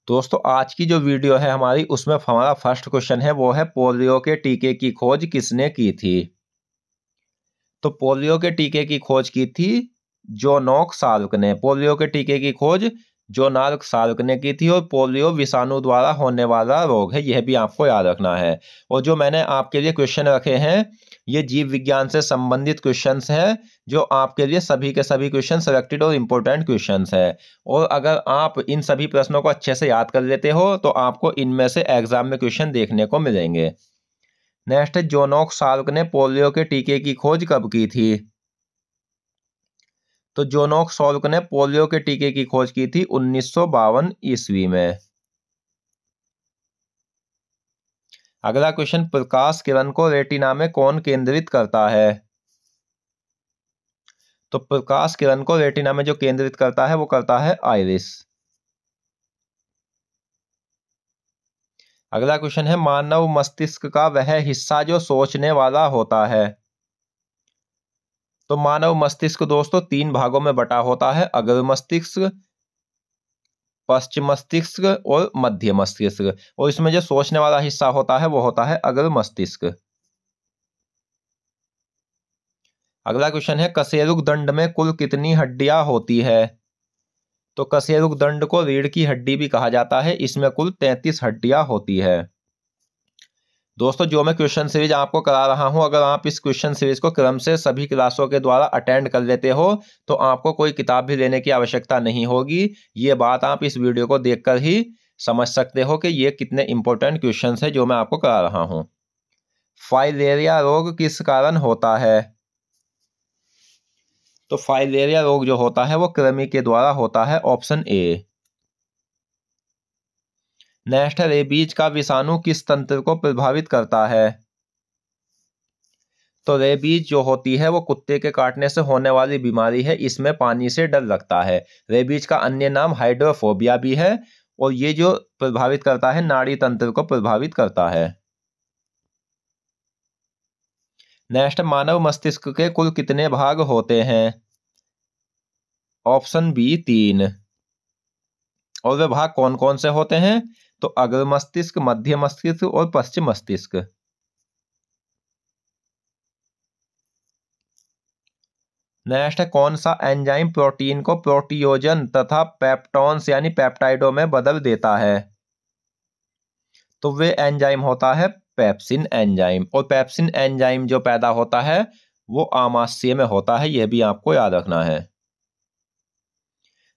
दोस्तों आज की जो वीडियो है हमारी उसमें हमारा फर्स्ट क्वेश्चन है वो है पोलियो के टीके की खोज किसने की थी। तो पोलियो के टीके की खोज की थी जोनॉक साल्क ने। पोलियो के टीके की खोज जोनार्क साल्क ने की थी और पोलियो विषाणु द्वारा होने वाला रोग है, यह भी आपको याद रखना है। और जो मैंने आपके लिए क्वेश्चन रखे हैं ये जीव विज्ञान से संबंधित क्वेश्चंस हैं, जो आपके लिए सभी के सभी क्वेश्चन सिलेक्टेड और इम्पोर्टेंट क्वेश्चंस हैं। और अगर आप इन सभी प्रश्नों को अच्छे से याद कर लेते हो तो आपको इनमें से एग्जाम में क्वेश्चन देखने को मिलेंगे। नेक्स्ट, जोनॉक साल्क ने पोलियो के टीके की खोज कब की थी। तो जोनॉक साल्क ने पोलियो के टीके की खोज की थी 1952 ईस्वी में। अगला क्वेश्चन, प्रकाश किरण को रेटिना में कौन केंद्रित करता है। तो प्रकाश किरण को रेटिना में जो केंद्रित करता है वो करता है आइरिस। अगला क्वेश्चन है, मानव मस्तिष्क का वह हिस्सा जो सोचने वाला होता है। तो मानव मस्तिष्क दोस्तों 3 भागों में बटा होता है, अग्र मस्तिष्क, पश्चिम मस्तिष्क और मध्य मस्तिष्क। और इसमें जो सोचने वाला हिस्सा होता है वो होता है अग्र मस्तिष्क। अगला क्वेश्चन है, कशेरुक दंड में कुल कितनी हड्डियां होती है। तो कशेरुक दंड को रीढ़ की हड्डी भी कहा जाता है, इसमें कुल 33 हड्डियां होती है। दोस्तों जो मैं क्वेश्चन सीरीज आपको करा रहा हूं, अगर आप इस क्वेश्चन सीरीज को क्रम से सभी क्लासों के द्वारा अटेंड कर लेते हो तो आपको कोई किताब भी लेने की आवश्यकता नहीं होगी। ये बात आप इस वीडियो को देखकर ही समझ सकते हो कि ये कितने इंपॉर्टेंट क्वेश्चन है जो मैं आपको करा रहा हूं। फाइलेरिया रोग किस कारण होता है। तो फाइलेरिया रोग जो होता है वो कृमि के द्वारा होता है, ऑप्शन ए। नेक्स्ट है, रेबीज का विषाणु किस तंत्र को प्रभावित करता है। तो रेबीज जो होती है वो कुत्ते के काटने से होने वाली बीमारी है, इसमें पानी से डर लगता है। रेबीज का अन्य नाम हाइड्रोफोबिया भी है और ये जो प्रभावित करता है नाड़ी तंत्र को प्रभावित करता है। नेक्स्ट, मानव मस्तिष्क के कुल कितने भाग होते हैं। Option B 3। और वे भाग कौन कौन से होते हैं। तो अग्र मस्तिष्क, मध्य मस्तिष्क और पश्चिम मस्तिष्क। नेक्स्ट है, कौन सा एंजाइम प्रोटीन को प्रोटियोजन तथा पेप्टॉन्स यानी पेप्टाइडों में बदल देता है। तो वे एंजाइम होता है पेप्सिन एंजाइम। और पेप्सिन एंजाइम जो पैदा होता है वो आमाशय में होता है, यह भी आपको याद रखना है।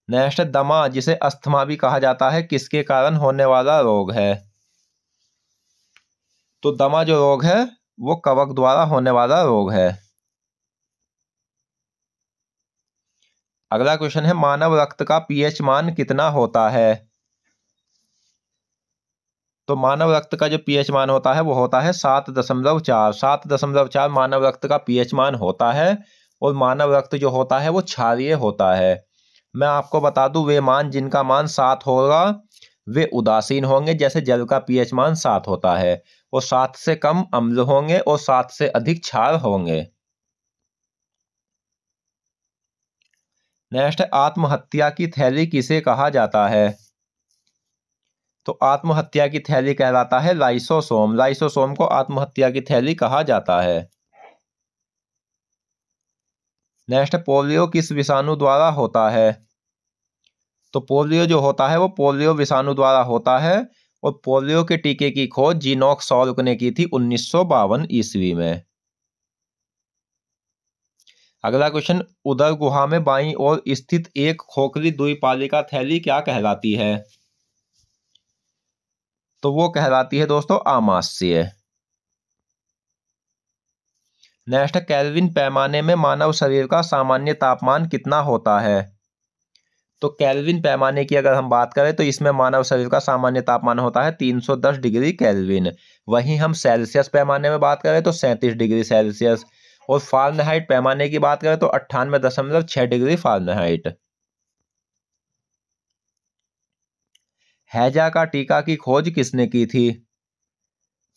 नेक्स्ट, दमा जिसे अस्थमा भी कहा जाता है किसके कारण होने वाला रोग है। तो दमा जो रोग है वो कवक द्वारा होने वाला रोग है। अगला क्वेश्चन है, मानव रक्त का पीएच मान कितना होता है। तो मानव रक्त का जो पीएच मान होता है वो होता है 7.4। 7.4 मानव रक्त का पीएच मान होता है। और मानव रक्त जो होता है वो क्षारीय होता है। मैं आपको बता दूं, वे मान जिनका मान 7 होगा वे उदासीन होंगे, जैसे जल का पीएच मान 7 होता है। और 7 से कम अम्ल होंगे और 7 से अधिक क्षार होंगे। नेक्स्ट, आत्महत्या की थैली किसे कहा जाता है। तो आत्महत्या की थैली कहलाता है लाइसोसोम। लाइसोसोम को आत्महत्या की थैली कहा जाता है। नेक्स्ट, पोलियो किस विषाणु द्वारा होता है। तो पोलियो जो होता है वो पोलियो विषाणु द्वारा होता है। और पोलियो के टीके की खोज जीनॉक साल्क ने की थी 1952 ईस्वी में। अगला क्वेश्चन, उदर गुहा में बाईं ओर स्थित एक खोखली द्विपालिका थैली क्या कहलाती है। तो वो कहलाती है दोस्तों आमाशय। नेक्स्ट, केल्विन पैमाने में मानव शरीर का सामान्य तापमान कितना होता है। तो केल्विन पैमाने की अगर हम बात करें तो इसमें मानव शरीर का सामान्य तापमान होता है 310 डिग्री केल्विन। वहीं हम सेल्सियस पैमाने में बात करें तो 37 डिग्री सेल्सियस। और फारेनहाइट पैमाने की बात करें तो 98.6 डिग्री फारेनहाइट। हैजा का टीका की खोज किसने की थी।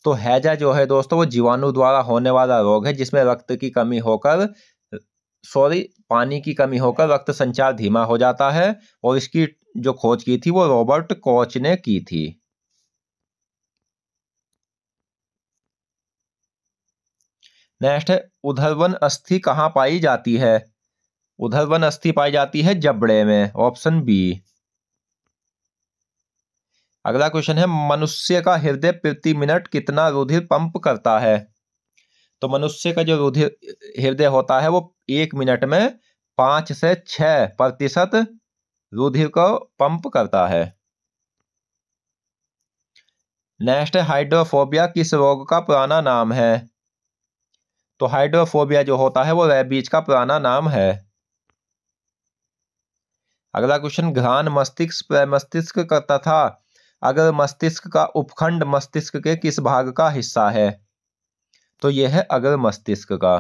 तो हैजा जो है दोस्तों वो जीवाणु द्वारा होने वाला रोग है, जिसमें रक्त की कमी होकर पानी की कमी होकर रक्त संचार धीमा हो जाता है और इसकी जो खोज की थी वो रॉबर्ट कॉच ने की थी। नेक्स्ट है उदरवन अस्थि कहाँ पाई जाती है? उदरवन अस्थि पाई जाती है जबड़े में, ऑप्शन बी। अगला क्वेश्चन है मनुष्य का हृदय प्रति मिनट कितना रुधिर पंप करता है? तो मनुष्य का जो रुधिर हृदय होता है वो 1 मिनट में 5 से 6% रुधिर को पंप करता है। नेक्स्ट है हाइड्रोफोबिया किस रोग का पुराना नाम है? तो हाइड्रोफोबिया जो होता है वो रेबीज का पुराना नाम है। अगला क्वेश्चन घ्राण मस्तिष्क प्रमस्तिष्क का तथा अगर मस्तिष्क का उपखंड मस्तिष्क के किस भाग का हिस्सा है? तो यह है अगर मस्तिष्क का।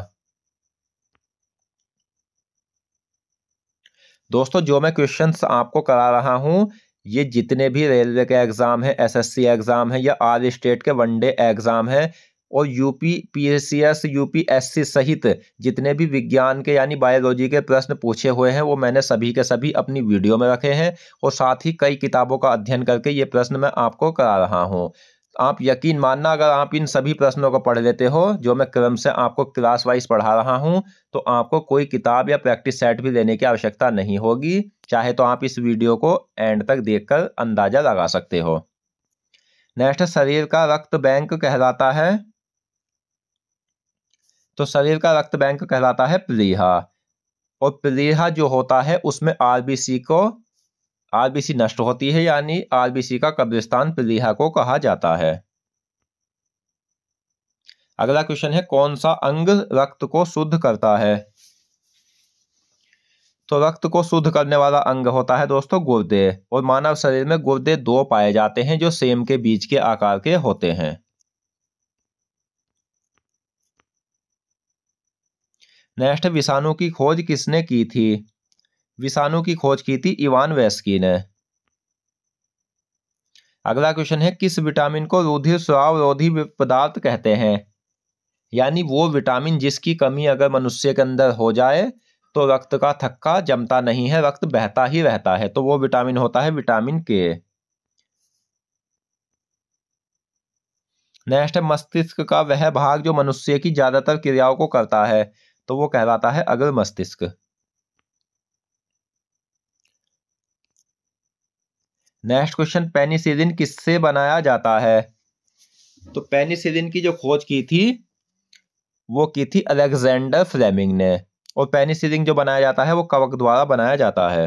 दोस्तों जो मैं क्वेश्चंस आपको करा रहा हूं ये जितने भी रेलवे के एग्जाम है, एसएससी एग्जाम है या आर स्टेट के वनडे एग्जाम है और यूपी पीसीएस यूपीएससी सहित जितने भी विज्ञान के यानी बायोलॉजी के प्रश्न पूछे हुए हैं वो मैंने सभी के सभी अपनी वीडियो में रखे हैं और साथ ही कई किताबों का अध्ययन करके ये प्रश्न मैं आपको करा रहा हूँ। आप यकीन मानना अगर आप इन सभी प्रश्नों को पढ़ लेते हो जो मैं क्रम से आपको क्लास वाइज पढ़ा रहा हूं तो आपको कोई किताब या प्रैक्टिस सेट भी लेने की आवश्यकता नहीं होगी। चाहे तो आप इस वीडियो को एंड तक देखकर अंदाजा लगा सकते हो। नेक्स्ट शरीर का रक्त बैंक कहलाता है? तो शरीर का रक्त बैंक कहलाता है प्लीहा और प्लीहा जो होता है उसमें आरबीसी नष्ट होती है यानी आरबीसी का कब्रिस्तान प्लीहा को कहा जाता है। अगला क्वेश्चन है कौन सा अंग रक्त को शुद्ध करता है? तो रक्त को शुद्ध करने वाला अंग होता है दोस्तों गुर्दे और मानव शरीर में गुर्दे 2 पाए जाते हैं जो सेम के बीज के आकार के होते हैं। नेक्स्ट विषाणु की खोज किसने की थी? विषाणु की खोज की थी इवान वेस्की ने। अगला क्वेश्चन है किस विटामिन को रुधिर स्राव रोधी पदार्थ कहते हैं? यानी वो विटामिन जिसकी कमी अगर मनुष्य के अंदर हो जाए तो रक्त का थक्का जमता नहीं है, रक्त बहता ही रहता है, तो वो विटामिन होता है विटामिन के। नेक्स्ट है मस्तिष्क का वह भाग जो मनुष्य की ज्यादातर क्रियाओं को करता है, तो वो कहलाता है अग्र मस्तिष्क। नेक्स्ट क्वेश्चन पेनिसिलिन किससे बनाया जाता है? तो पेनिसिलिन की जो खोज की थी वो की थी अलेक्जेंडर फ्लेमिंग ने और पेनिसिलिन जो बनाया जाता है वो कवक द्वारा बनाया जाता है।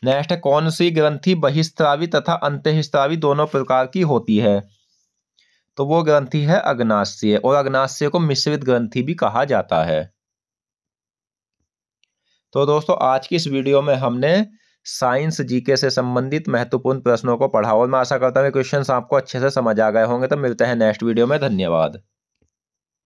नेक्स्ट है कौन सी ग्रंथि बहिस्त्रावी तथा अंतःस्त्रावी दोनों प्रकार की होती है? तो वो ग्रंथि है अग्नाशय और अग्नाशय को मिश्रित ग्रंथि भी कहा जाता है। तो दोस्तों आज की इस वीडियो में हमने साइंस जीके से संबंधित महत्वपूर्ण प्रश्नों को पढ़ा और मैं आशा करता हूँ क्वेश्चंस आपको अच्छे से समझ आ गए होंगे। तो मिलते हैं नेक्स्ट वीडियो में। धन्यवाद।